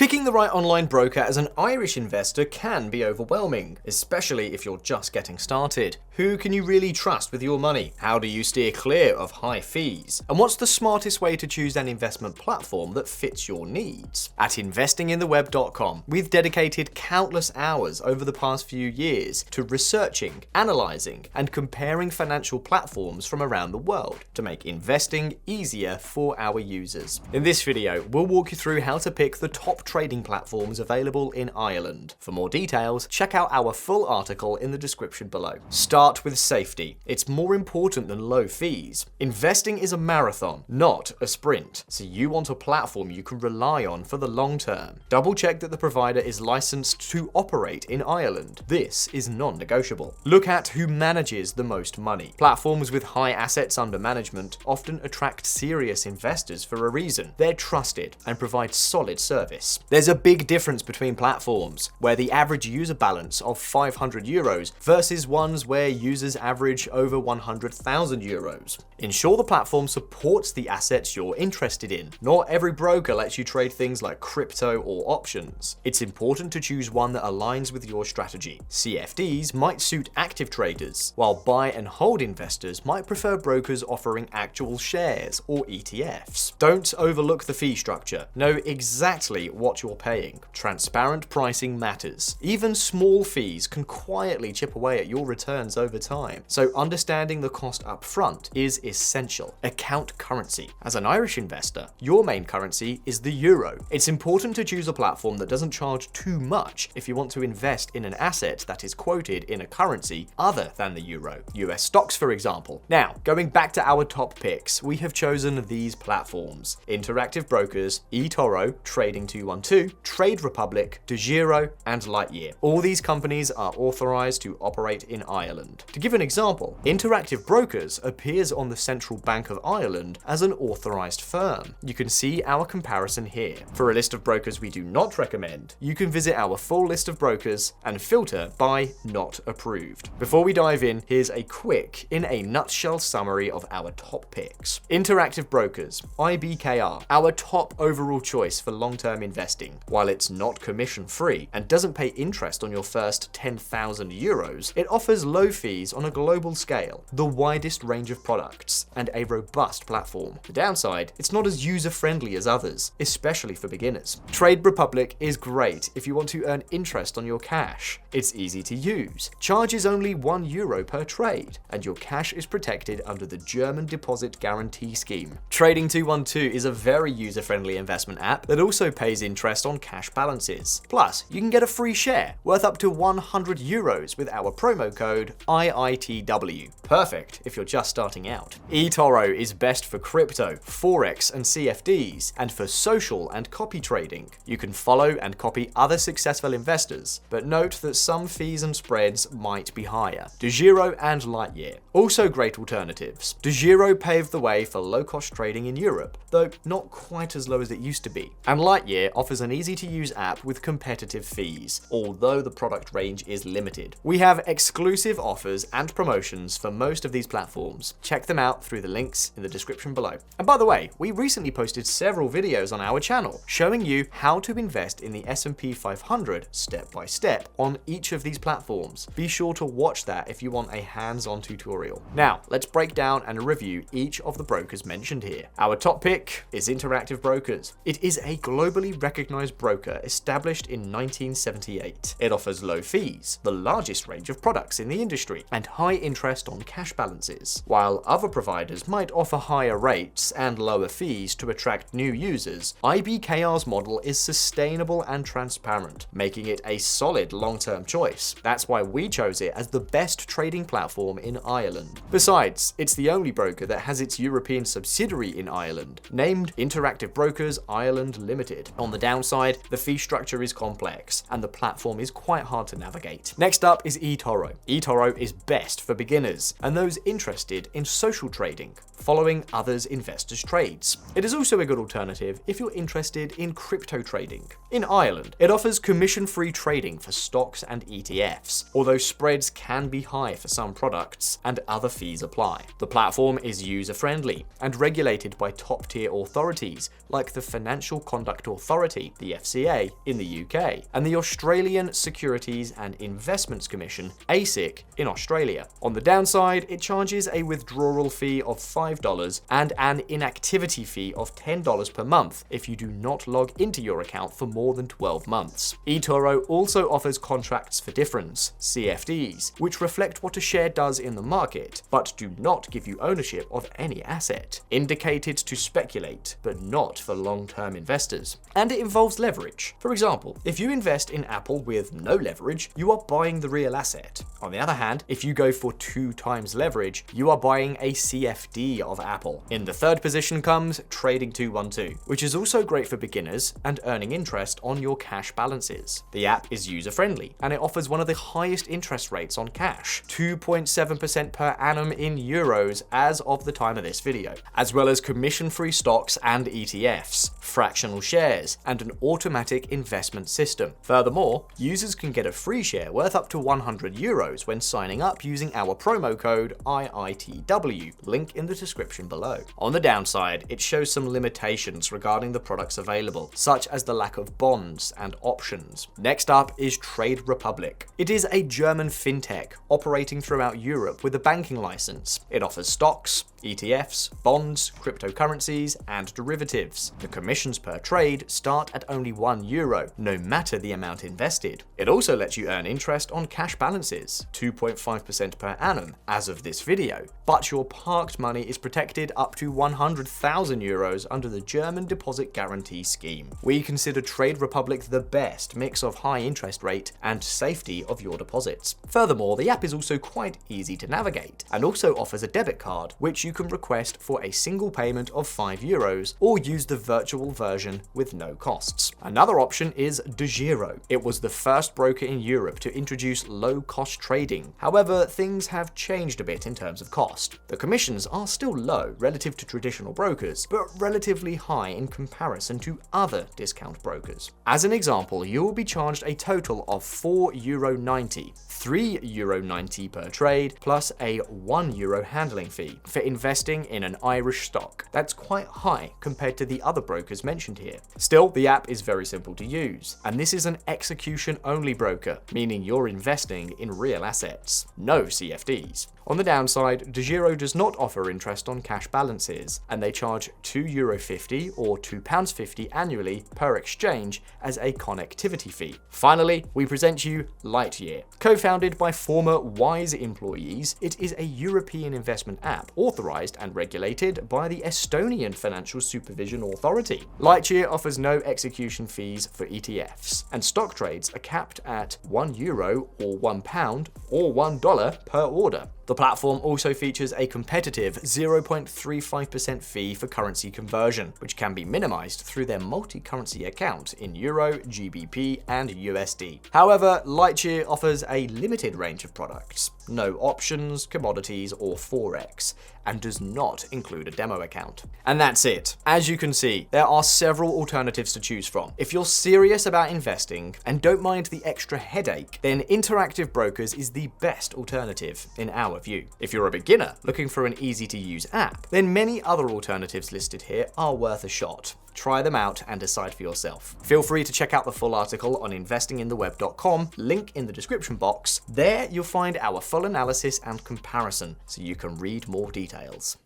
Picking the right online broker as an Irish investor can be overwhelming, especially if you're just getting started. Who can you really trust with your money? How do you steer clear of high fees? And what's the smartest way to choose an investment platform that fits your needs? At investingintheweb.com, we've dedicated countless hours over the past few years to researching, analyzing, and comparing financial platforms from around the world to make investing easier for our users. In this video, we'll walk you through how to pick the top trading platforms available in Ireland. For more details, check out our full article in the description below. Start with safety. It's more important than low fees. Investing is a marathon, not a sprint, so you want a platform you can rely on for the long term. Double check that the provider is licensed to operate in Ireland. This is non-negotiable. Look at who manages the most money. Platforms with high assets under management often attract serious investors for a reason. They're trusted and provide solid service. There's a big difference between platforms, where the average user balance of €500 versus ones where users average over €100,000. Ensure the platform supports the assets you're interested in. Not every broker lets you trade things like crypto or options. It's important to choose one that aligns with your strategy. CFDs might suit active traders, while buy and hold investors might prefer brokers offering actual shares or ETFs. Don't overlook the fee structure. Know exactly what you're paying. Transparent pricing matters. Even small fees can quietly chip away at your returns over time, so understanding the cost up front is essential. Account currency. As an Irish investor, your main currency is the euro. It's important to choose a platform that doesn't charge too much if you want to invest in an asset that is quoted in a currency other than the euro. US stocks, for example. Now, going back to our top picks, we have chosen these platforms: Interactive Brokers, eToro, Trading 212, Trade Republic, DEGIRO, and Lightyear. All these companies are authorized to operate in Ireland. To give an example, Interactive Brokers appears on the Central Bank of Ireland as an authorized firm. You can see our comparison here. For a list of brokers we do not recommend, you can visit our full list of brokers and filter by not approved. Before we dive in, here's a quick, in a nutshell summary of our top picks. Interactive Brokers, IBKR, our top overall choice for long-term investing. While it's not commission-free and doesn't pay interest on your first €10,000, it offers low fees on a global scale, the widest range of products, and a robust platform. The downside, it's not as user-friendly as others, especially for beginners. Trade Republic is great if you want to earn interest on your cash. It's easy to use, charges only €1 per trade, and your cash is protected under the German Deposit Guarantee Scheme. Trading 212 is a very user-friendly investment app that also pays interest on cash balances. Plus, you can get a free share worth up to €100 with our promo code IITW. Perfect if you're just starting out. eToro is best for crypto, forex, and CFDs, and for social and copy trading. You can follow and copy other successful investors, but note that some fees and spreads might be higher. DEGIRO and Lightyear, also great alternatives. DEGIRO paved the way for low-cost trading in Europe, though not quite as low as it used to be. And Lightyear offers an easy-to-use app with competitive fees, although the product range is limited. We have exclusive offers and promotions for most of these platforms. Check them out through the links in the description below. And by the way, we recently posted several videos on our channel showing you how to invest in the S&P 500 step by step on each of these platforms. Be sure to watch that if you want a hands-on tutorial. Now, let's break down and review each of the brokers mentioned here. Our top pick is Interactive Brokers. It is a globally recognized broker established in 1978. It offers low fees, the largest range of products in the industry, and high interest on cash balances. While other providers might offer higher rates and lower fees to attract new users, IBKR's model is sustainable and transparent, making it a solid long-term choice. That's why we chose it as the best trading platform in Ireland. Besides, it's the only broker that has its European subsidiary in Ireland, named Interactive Brokers Ireland Limited. On the downside, the fee structure is complex, and the platform is quite hard to navigate. Next up is eToro. eToro is best for beginners and those interested in social trading, following others' investors' trades. It is also a good alternative if you're interested in crypto trading. In Ireland, it offers commission-free trading for stocks and ETFs, although spreads can be high for some products and other fees apply. The platform is user-friendly and regulated by top-tier authorities like the Financial Conduct Authority Authority, the FCA, in the UK, and the Australian Securities and Investments Commission, ASIC, in Australia. On the downside, it charges a withdrawal fee of $5 and an inactivity fee of $10 per month if you do not log into your account for more than 12 months. eToro also offers contracts for difference, CFDs, which reflect what a share does in the market, but do not give you ownership of any asset, indicated to speculate, but not for long-term investors. And it involves leverage. For example, if you invest in Apple with no leverage, you are buying the real asset. On the other hand, if you go for 2 times leverage, you are buying a CFD of Apple. In the third position comes Trading 212, which is also great for beginners and earning interest on your cash balances. The app is user-friendly, and it offers one of the highest interest rates on cash, 2.7% per annum in euros as of the time of this video, as well as commission-free stocks and ETFs, fractional shares, and an automatic investment system. Furthermore, users can get a free share worth up to 100 euros when signing up using our promo code IITW, link in the description below. On the downside, it shows some limitations regarding the products available, such as the lack of bonds and options. Next up is Trade Republic. It is a German fintech operating throughout Europe with a banking license. It offers stocks, ETFs, bonds, cryptocurrencies, and derivatives. The commissions per trade start at only €1, no matter the amount invested. It also lets you earn interest on cash balances, 2.5% per annum as of this video, but your parked money is protected up to €100,000 under the German Deposit Guarantee Scheme. We consider Trade Republic the best mix of high interest rate and safety of your deposits. Furthermore, the app is also quite easy to navigate and also offers a debit card, which you can request for a single payment of €5 or use the virtual version with no costs. Another option is DEGIRO. It was the first broker in Europe to introduce low-cost trading. However, things have changed a bit in terms of cost. The commissions are still low relative to traditional brokers, but relatively high in comparison to other discount brokers. As an example, you will be charged a total of €4.90, €3.90 per trade, plus a €1 handling fee for investing in an Irish stock. That's quite high compared to the other brokers mentioned here. Still, the app is very simple to use, and this is an execution-only broker, meaning you're investing in real assets, no CFDs. On the downside, DEGIRO does not offer interest on cash balances, and they charge €2.50 or £2.50 annually per exchange as a connectivity fee. Finally, we present you Lightyear. Co-founded by former Wise employees, it is a European investment app authorized and regulated by the Estonian Financial Supervision Authority. Lightyear offers no execution fees for ETFs, and stock trades are capped at €1 or £1 or $1 per order. The platform also features a competitive 0.35% fee for currency conversion, which can be minimized through their multi-currency account in Euro, GBP, and USD. However, Lightyear offers a limited range of products, no options, commodities, or Forex, and does not include a demo account. And that's it. As you can see, there are several alternatives to choose from. If you're serious about investing and don't mind the extra headache, then Interactive Brokers is the best alternative in our view. If you're a beginner looking for an easy-to-use app, then many other alternatives listed here are worth a shot. Try them out and decide for yourself. Feel free to check out the full article on investingintheweb.com, link in the description box. There you'll find our full analysis and comparison, so you can read more details.